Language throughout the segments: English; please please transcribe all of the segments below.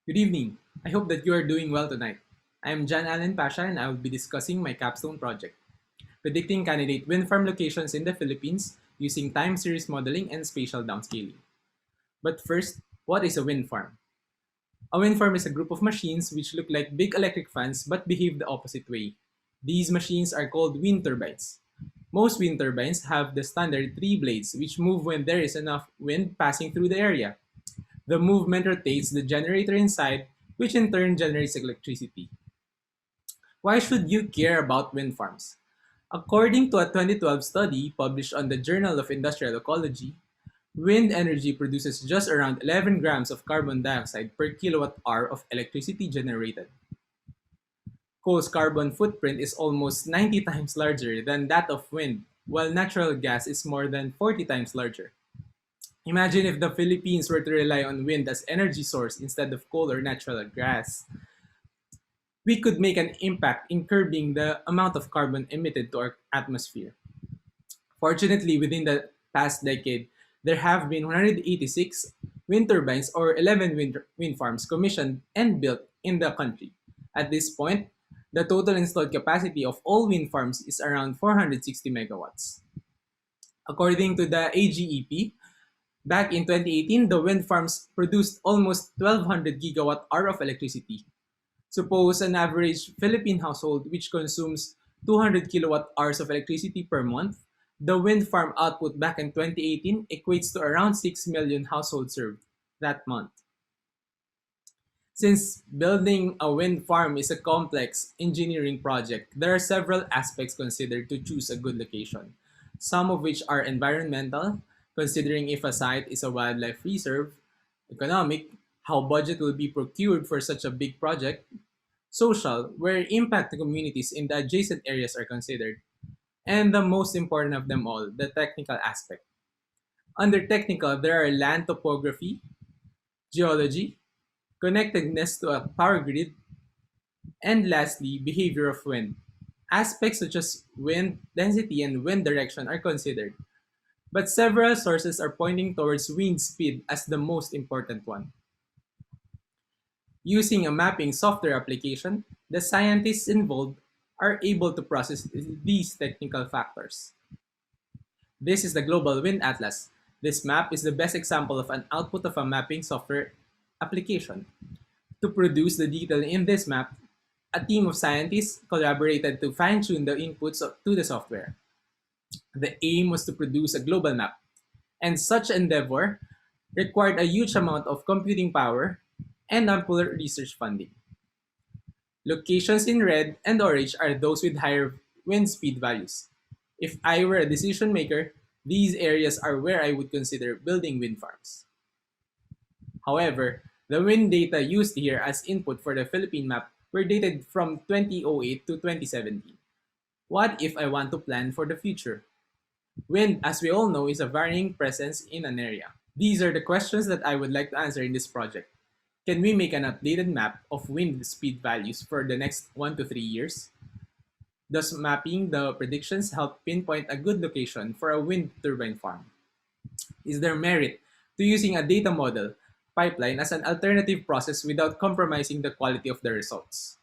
Good evening. I hope that you are doing well tonight. I am Jan Allen Pasha and I will be discussing my capstone project, predicting candidate wind farm locations in the Philippines using time series modeling and spatial downscaling. But first, what is a wind farm? A wind farm is a group of machines which look like big electric fans but behave the opposite way. These machines are called wind turbines. Most wind turbines have the standard three blades which move when there is enough wind passing through the area. The movement rotates the generator inside, which in turn generates electricity. Why should you care about wind farms? According to a 2012 study published on the Journal of Industrial Ecology, wind energy produces just around 11 grams of carbon dioxide per kilowatt hour of electricity generated. Coal's carbon footprint is almost 90 times larger than that of wind, while natural gas is more than 40 times larger. Imagine if the Philippines were to rely on wind as energy source instead of coal or natural gas. We could make an impact in curbing the amount of carbon emitted to our atmosphere. Fortunately, within the past decade, there have been 186 wind turbines or 11 wind farms commissioned and built in the country. At this point, the total installed capacity of all wind farms is around 460 megawatts. According to the AGEP, back in 2018, the wind farms produced almost 1,200 gigawatt hour of electricity. Suppose an average Philippine household which consumes 200 kilowatt hours of electricity per month. The wind farm output back in 2018 equates to around 6 million households served that month. Since building a wind farm is a complex engineering project, there are several aspects considered to choose a good location, some of which are environmental, considering if a site is a wildlife reserve, economic, how budget will be procured for such a big project, social, where impact to communities in the adjacent areas are considered, and the most important of them all, the technical aspect. Under technical, there are land topography, geology, connectedness to a power grid, and lastly, behavior of wind. Aspects such as wind density and wind direction are considered, but several sources are pointing towards wind speed as the most important one. Using a mapping software application, the scientists involved are able to process these technical factors. This is the Global Wind Atlas. This map is the best example of an output of a mapping software application. To produce the detail in this map, a team of scientists collaborated to fine-tune the inputs to the software. The aim was to produce a global map, and such endeavor required a huge amount of computing power and ample research funding. Locations in red and orange are those with higher wind speed values. If I were a decision maker, these areas are where I would consider building wind farms. However, the wind data used here as input for the Philippine map were dated from 2008 to 2017. What if I want to plan for the future? Wind, as we all know, is a varying presence in an area. These are the questions that I would like to answer in this project. Can we make an updated map of wind speed values for the next 1 to 3 years? Does mapping the predictions help pinpoint a good location for a wind turbine farm? Is there merit to using a data model pipeline as an alternative process without compromising the quality of the results?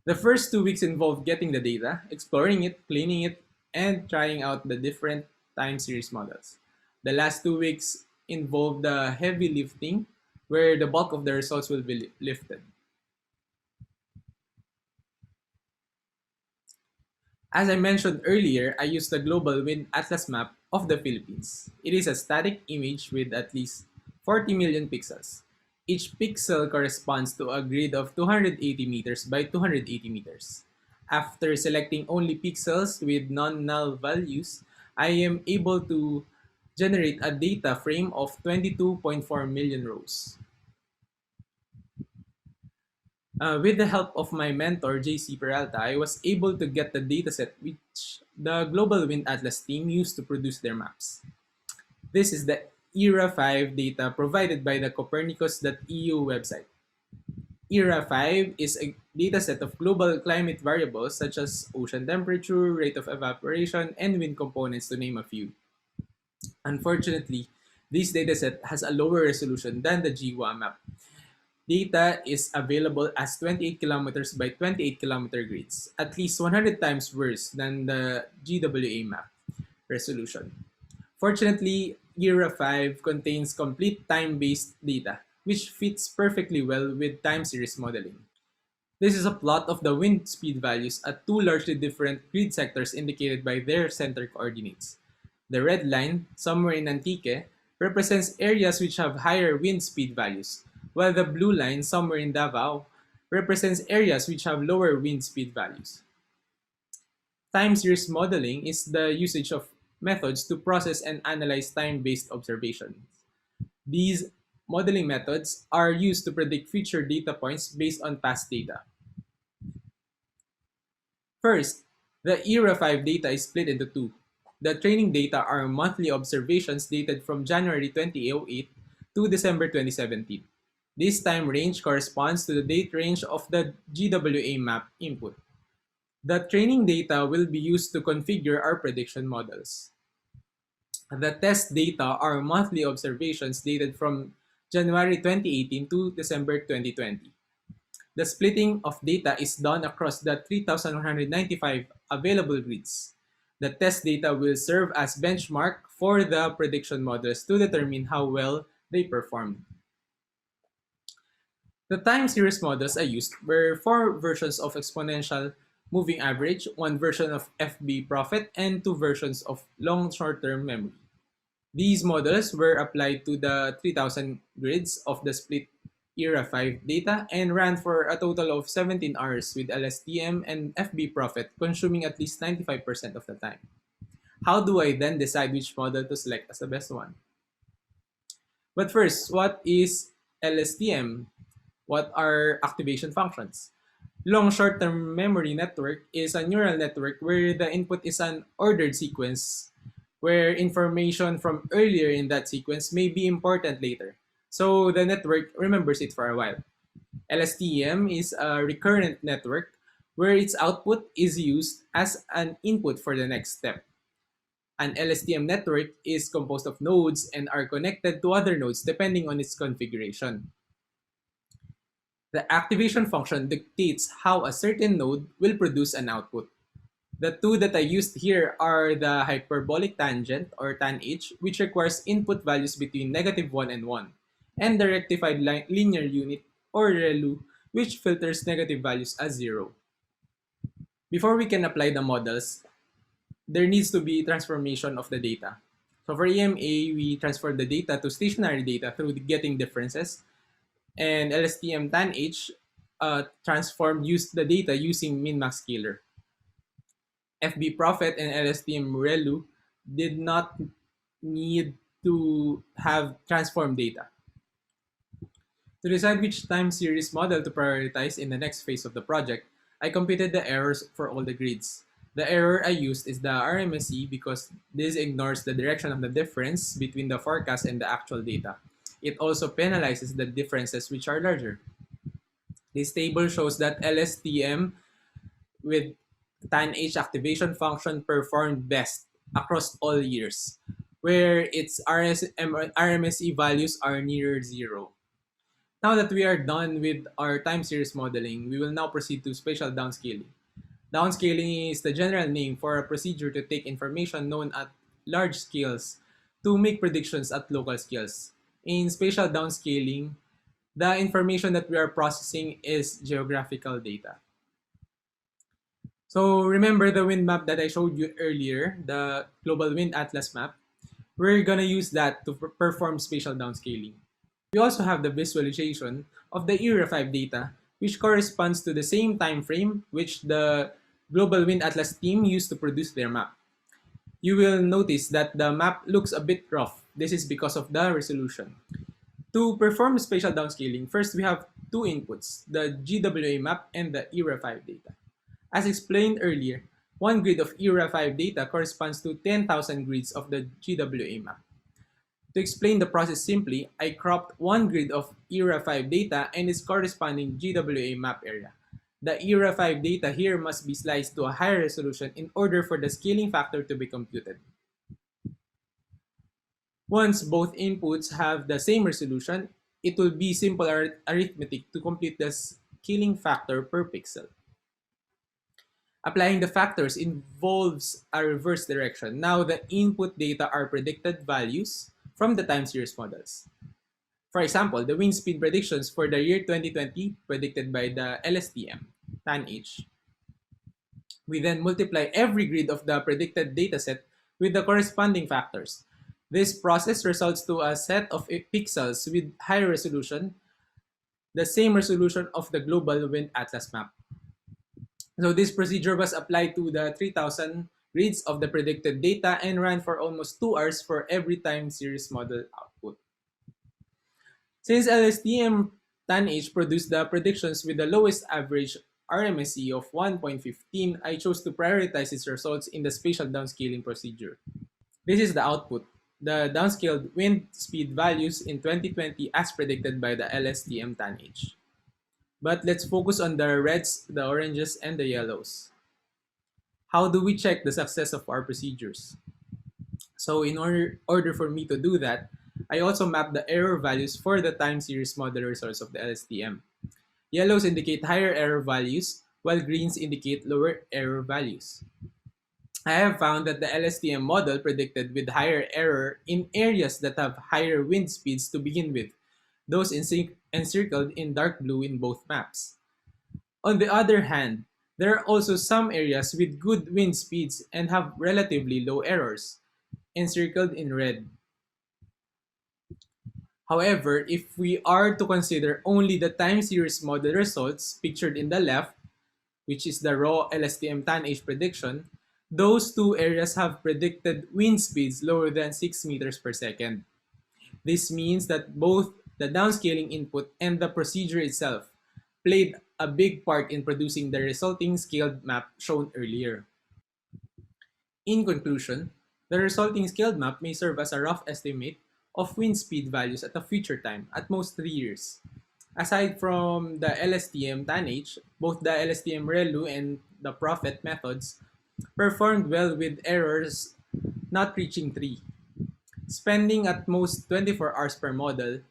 The first 2 weeks involved getting the data, exploring it, cleaning it, and trying out the different time series models. The last 2 weeks involved the heavy lifting, where the bulk of the results will be lifted. As I mentioned earlier, I used the Global Wind Atlas map of the Philippines. It is a static image with at least 40 million pixels. Each pixel corresponds to a grid of 280 meters by 280 meters. After selecting only pixels with non-null values, I am able to generate a data frame of 22.4 million rows. With the help of my mentor, JC Peralta, I was able to get the dataset which the Global Wind Atlas team used to produce their maps. This is the ERA 5 data provided by the Copernicus.eu website. ERA 5 is a dataset of global climate variables such as ocean temperature, rate of evaporation, and wind components, to name a few. Unfortunately, this dataset has a lower resolution than the GWA map. Data is available as 28 kilometers by 28 kilometer grids, at least 100 times worse than the GWA map resolution. Fortunately, ERA 5 contains complete time-based data, which fits perfectly well with time series modeling. This is a plot of the wind speed values at two largely different grid sectors indicated by their center coordinates. The red line, somewhere in Antique, represents areas which have higher wind speed values, while the blue line, somewhere in Davao, represents areas which have lower wind speed values. Time series modeling is the usage of methods to process and analyze time-based observations. These modeling methods are used to predict future data points based on past data. First, the ERA 5 data is split into two. The training data are monthly observations dated from January 2008 to December 2017. This time range corresponds to the date range of the GWA map input. The training data will be used to configure our prediction models. The test data are monthly observations dated from January 2018 to December 2020. The splitting of data is done across the 3,195 available grids. The test data will serve as benchmark for the prediction models to determine how well they performed. The time series models I used were four versions of exponential moving average, one version of FB profit, and two versions of long short-term memory. These models were applied to the 3,000 grids of the split ERA 5 data and ran for a total of 17 hours with LSTM and FB profit consuming at least 95% of the time. How do I then decide which model to select as the best one? But first, what is LSTM? What are activation functions? Long short-term memory network is a neural network where the input is an ordered sequence where information from earlier in that sequence may be important later. So the network remembers it for a while. LSTM is a recurrent network where its output is used as an input for the next step. An LSTM network is composed of nodes and are connected to other nodes depending on its configuration. The activation function dictates how a certain node will produce an output. The two that I used here are the hyperbolic tangent or tan h, which requires input values between -1 and 1, and the rectified linear unit or ReLU, which filters negative values as 0. Before we can apply the models, there needs to be transformation of the data. So for EMA, we transfer the data to stationary data through getting differences, and LSTM tan h used the data using min-max scaler. FB Profit and LSTM ReLU did not need to have transformed data. To decide which time series model to prioritize in the next phase of the project, I computed the errors for all the grids. The error I used is the RMSE because this ignores the direction of the difference between the forecast and the actual data. It also penalizes the differences which are larger. This table shows that LSTM with tan H activation function performed best across all years, where its RMSE values are near 0. Now that we are done with our time series modeling, we will now proceed to spatial downscaling. Downscaling is the general name for a procedure to take information known at large scales to make predictions at local scales. In spatial downscaling, the information that we are processing is geographical data. So remember the wind map that I showed you earlier, the Global Wind Atlas map? We're gonna use that to perform spatial downscaling. We also have the visualization of the ERA 5 data, which corresponds to the same time frame which the Global Wind Atlas team used to produce their map. You will notice that the map looks a bit rough. This is because of the resolution. To perform spatial downscaling, first we have two inputs, the GWA map and the ERA 5 data. As explained earlier, one grid of ERA 5 data corresponds to 10,000 grids of the GWA map. To explain the process simply, I cropped one grid of ERA 5 data and its corresponding GWA map area. The ERA 5 data here must be sliced to a higher resolution in order for the scaling factor to be computed. Once both inputs have the same resolution, it will be simple arithmetic to complete the scaling factor per pixel. Applying the factors involves a reverse direction. Now the input data are predicted values from the time series models. For example, the wind speed predictions for the year 2020 predicted by the LSTM, TAN-H. We then multiply every grid of the predicted dataset with the corresponding factors. This process results to a set of pixels with higher resolution, the same resolution of the global wind atlas map. So this procedure was applied to the 3,000 grids of the predicted data and ran for almost 2 hours for every time series model output. Since LSTM TAN-H produced the predictions with the lowest average RMSE of 1.15, I chose to prioritize its results in the spatial downscaling procedure. This is the output, the downscaled wind speed values in 2020 as predicted by the LSTM TAN-H. But let's focus on the reds, the oranges, and the yellows. How do we check the success of our procedures? So in order for me to do that, I also map the error values for the time series model results of the LSTM. Yellows indicate higher error values, while greens indicate lower error values. I have found that the LSTM model predicted with higher error in areas that have higher wind speeds to begin with, those encircled in dark blue in both maps. On the other hand, there are also some areas with good wind speeds and have relatively low errors, encircled in red. However, if we are to consider only the time series model results pictured in the left, which is the raw LSTM TAN-H prediction, those two areas have predicted wind speeds lower than 6 meters per second. This means that both the downscaling input and the procedure itself played a big part in producing the resulting scaled map shown earlier. In conclusion, the resulting scaled map may serve as a rough estimate of wind speed values at a future time, at most 3 years. Aside from the LSTM TAN-H, both the LSTM ReLU and the Prophet methods performed well with errors not reaching 3. Spending at most 24 hours per model,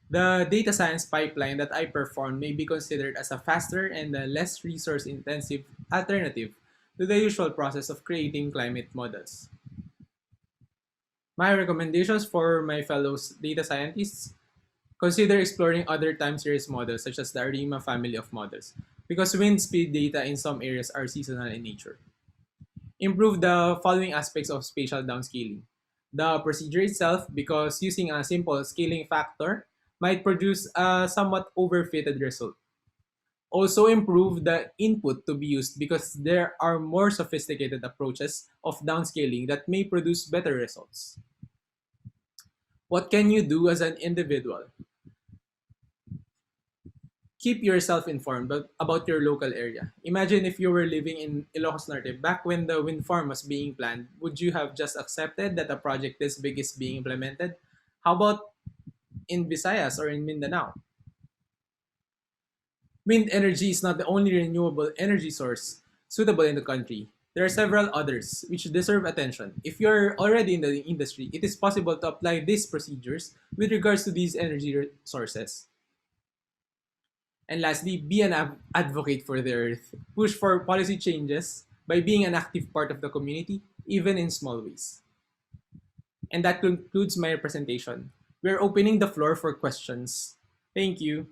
the data science pipeline that I performed may be considered as a faster and a less resource-intensive alternative to the usual process of creating climate models. My recommendations for my fellow data scientists: consider exploring other time series models such as the ARIMA family of models, because wind speed data in some areas are seasonal in nature. Improve the following aspects of spatial downscaling: the procedure itself, because using a simple scaling factor might produce a somewhat overfitted result. Also improve the input to be used, because there are more sophisticated approaches of downscaling that may produce better results. What can you do as an individual? Keep yourself informed about your local area. Imagine if you were living in Ilocos Norte back when the wind farm was being planned. Would you have just accepted that a project this big is being implemented? How about in Visayas or in Mindanao? Wind energy is not the only renewable energy source suitable in the country. There are several others which deserve attention. If you're already in the industry, it is possible to apply these procedures with regards to these energy sources. And lastly, be an advocate for the earth. Push for policy changes by being an active part of the community, even in small ways. And that concludes my presentation. We're opening the floor for questions. Thank you.